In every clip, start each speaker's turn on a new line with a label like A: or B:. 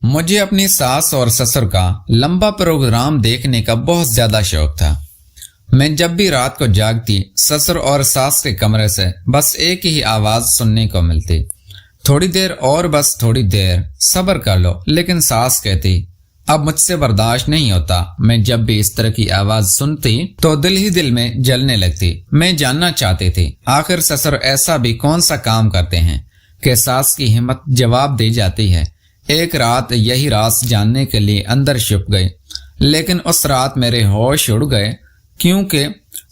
A: مجھے اپنی ساس اور سسر کا لمبا پروگرام دیکھنے کا بہت زیادہ شوق تھا۔ میں جب بھی رات کو جاگتی، سسر اور ساس کے کمرے سے بس ایک ہی آواز سننے کو ملتی، تھوڑی دیر اور، بس تھوڑی دیر، صبر کر لو۔ لیکن ساس کہتی، اب مجھ سے برداشت نہیں ہوتا۔ میں جب بھی اس طرح کی آواز سنتی تو دل ہی دل میں جلنے لگتی۔ میں جاننا چاہتی تھی آخر سسر ایسا بھی کون سا کام کرتے ہیں کہ ساس کی ہمت جواب دی جاتی ہے۔ ایک رات یہی راز جاننے کے لیے اندر چھپ گئے، لیکن اس رات میرے ہوش اڑ گئے کیونکہ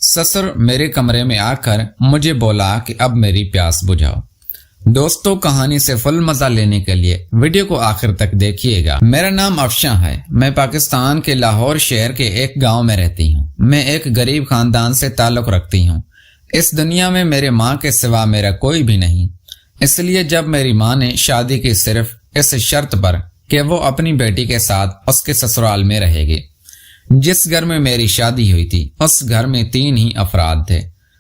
A: سسر میرے کمرے میں آ کر مجھے بولا کہ اب میری پیاس بجھاؤ۔ دوستو، کہانی سے فل مزہ لینے کے لیے ویڈیو کو آخر تک دیکھیے گا۔ میرا نام افشاں ہے۔ میں پاکستان کے لاہور شہر کے ایک گاؤں میں رہتی ہوں۔ میں ایک غریب خاندان سے تعلق رکھتی ہوں۔ اس دنیا میں میرے ماں کے سوا میرا کوئی بھی نہیں۔ اس لیے جب میری ماں نے شادی کی صرف اس شرط پر کہ وہ اپنی بیٹی کے ساتھ اس کے سسرال میں رہے گی، جس گھر میں میری شادی ہوئی تھی اس گھر میں 3 ہی افراد تھے،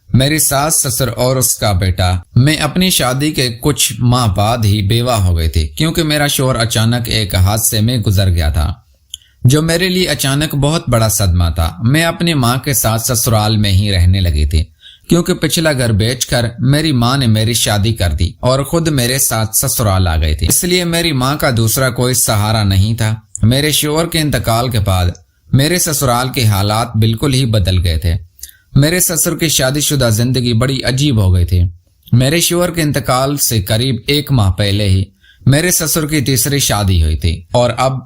A: میری ساس، سسر اور اس کا بیٹا۔ میں اپنی شادی کے کچھ ماہ بعد ہی بیوہ ہو گئی تھی کیونکہ میرا شوہر اچانک ایک حادثے میں گزر گیا تھا جو میرے لیے اچانک بہت بڑا صدمہ تھا۔ میں اپنی ماں کے ساتھ سسرال میں ہی رہنے لگی تھی کیونکہ پچھلا گھر بیچ کر میری ماں نے میری شادی کر دی اور خود میرے ساتھ سسرال آ گئی تھی۔ اس لیے میری ماں کا دوسرا کوئی سہارا نہیں تھا۔ میرے شوہر کے انتقال کے بعد میرے سسرال کے حالات بالکل ہی بدل گئے تھے۔ میرے سسر کی شادی شدہ زندگی بڑی عجیب ہو گئی تھی۔ میرے شوہر کے انتقال سے قریب 1 ماہ پہلے ہی میرے سسر کی تیسری شادی ہوئی تھی، اور اب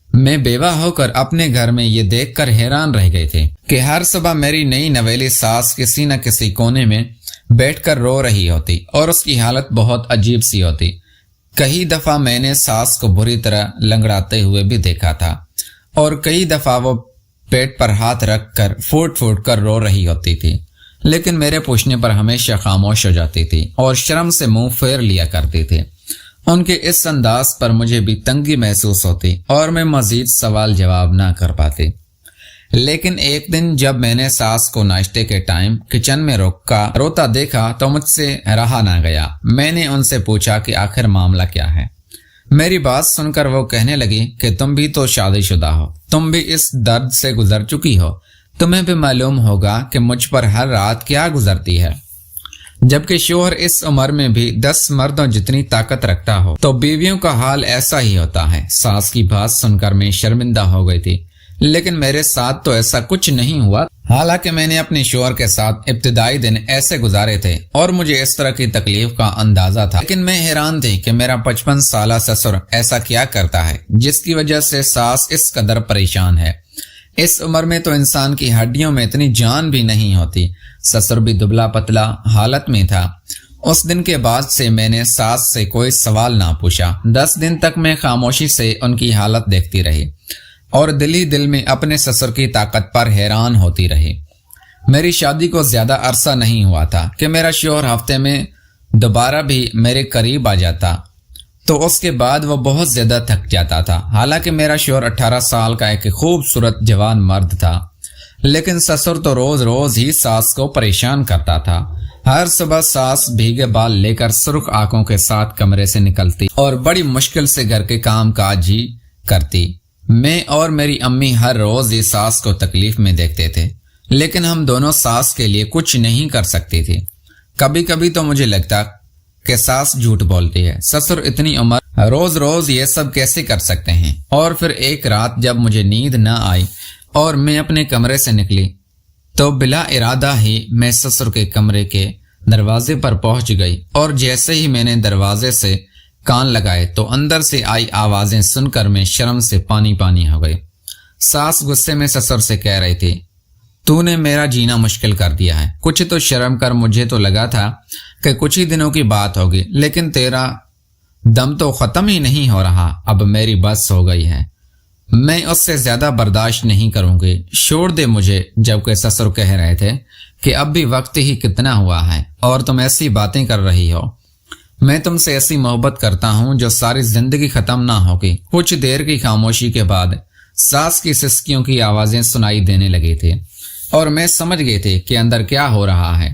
A: میں بیوہ ہو کر اپنے گھر میں یہ دیکھ کر حیران رہ گئی تھی کہ ہر صبح میری نئی نویلی ساس کسی نہ کسی کونے میں بیٹھ کر رو رہی ہوتی اور اس کی حالت بہت عجیب سی ہوتی۔ کئی دفعہ میں نے ساس کو بری طرح لنگڑاتے ہوئے بھی دیکھا تھا، اور کئی دفعہ وہ پیٹ پر ہاتھ رکھ کر پھوٹ پھوٹ کر رو رہی ہوتی تھی، لیکن میرے پوچھنے پر ہمیشہ خاموش ہو جاتی تھی اور شرم سے منہ پھیر لیا کرتی تھی۔ ان کے اس انداز پر مجھے بھی تنگی محسوس ہوتی اور میں مزید سوال جواب نہ کر پاتی۔ لیکن ایک دن جب میں نے ساس کو ناشتے کے ٹائم کچن میں روتا دیکھا تو مجھ سے رہا نہ گیا۔ میں نے ان سے پوچھا کہ آخر معاملہ کیا ہے۔ میری بات سن کر وہ کہنے لگی کہ تم بھی تو شادی شدہ ہو، تم بھی اس درد سے گزر چکی ہو، تمہیں بھی معلوم ہوگا کہ مجھ پر ہر رات کیا گزرتی ہے۔ جبکہ شوہر اس عمر میں بھی 10 مردوں جتنی طاقت رکھتا ہو تو بیویوں کا حال ایسا ہی ہوتا ہے۔ ساس کی بات سن کر میں شرمندہ ہو گئی تھی، لیکن میرے ساتھ تو ایسا کچھ نہیں ہوا۔ حالانکہ میں نے اپنے شوہر کے ساتھ ابتدائی دن ایسے گزارے تھے اور مجھے اس طرح کی تکلیف کا اندازہ تھا، لیکن میں حیران تھی کہ میرا 55 سالہ سسر ایسا کیا کرتا ہے جس کی وجہ سے ساس اس قدر پریشان ہے۔ اس عمر میں تو انسان کی ہڈیوں میں اتنی جان بھی نہیں ہوتی۔ سسر بھی دبلا پتلا حالت میں تھا۔ اس دن کے بعد سے میں نے ساس سے کوئی سوال نہ پوچھا۔ 10 دن تک میں خاموشی سے ان کی حالت دیکھتی رہی اور دل ہی دل میں اپنے سسر کی طاقت پر حیران ہوتی رہی۔ میری شادی کو زیادہ عرصہ نہیں ہوا تھا کہ میرا شوہر ہفتے میں دوبارہ بھی میرے قریب آ جاتا تو اس کے بعد وہ بہت زیادہ تھک جاتا تھا۔ حالانکہ میرا شوہر 18 سال کا ایک خوبصورت جوان مرد تھا، لیکن سسر تو روز روز ہی ساس کو پریشان کرتا تھا۔ ہر صبح ساس بھیگے بال لے کر سرخ آنکھوں کے ساتھ کمرے سے نکلتی اور بڑی مشکل سے گھر کے کام کاج ہی کرتی۔ میں اور میری امی ہر روز ہی ساس کو تکلیف میں دیکھتے تھے، لیکن ہم دونوں ساس کے لیے کچھ نہیں کر سکتی تھی۔ کبھی کبھی تو مجھے لگتا کہ ساس جھوٹ بولتی ہے، سسر اتنی عمر روز روز یہ سب کیسے کر سکتے ہیں۔ اور پھر ایک رات جب مجھے نیند نہ آئی اور میں اپنے کمرے سے نکلی تو بلا ارادہ ہی میں سسر کے کمرے کے دروازے پر پہنچ گئی، اور جیسے ہی میں نے دروازے سے کان لگائے تو اندر سے آئی آوازیں سن کر میں شرم سے پانی پانی ہو گئی۔ ساس غصے میں سسر سے کہہ رہی تھی، تو نے میرا جینا مشکل کر دیا ہے، کچھ تو شرم کر۔ مجھے تو لگا تھا کہ کچھ ہی دنوں کی بات ہوگی، لیکن تیرا دم تو ختم ہی نہیں ہو رہا۔ اب میری بس ہو گئی ہے، میں اس سے زیادہ برداشت نہیں کروں گی، چھوڑ دے مجھے۔ جبکہ سسر کہہ رہے تھے کہ اب بھی وقت ہی کتنا ہوا ہے اور تم ایسی باتیں کر رہی ہو، میں تم سے ایسی محبت کرتا ہوں جو ساری زندگی ختم نہ ہوگی۔ کچھ دیر کی خاموشی کے بعد ساس کی سسکیوں کی آوازیں سنائی دینے لگی تھی اور میں سمجھ گئی تھی کہ اندر کیا ہو رہا ہے۔